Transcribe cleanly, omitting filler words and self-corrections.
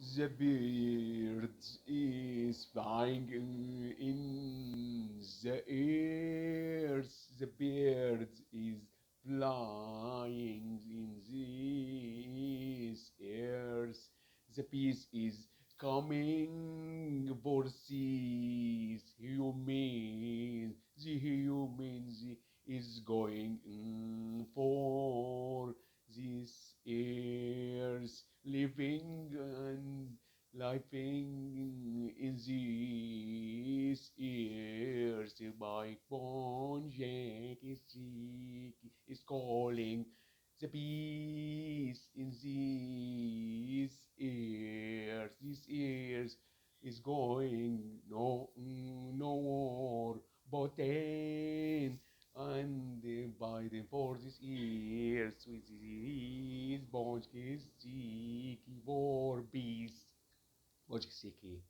The bird is flying in the air. The bird is flying in this air. The peace is coming for these humans. The humans is going for this earth, living and living in this earth. My bonjakelsikey is calling the peace in this earth. This earth is going no more, but then and by the for this years with his bonjakelsikey for peace. Bonjakelsikey.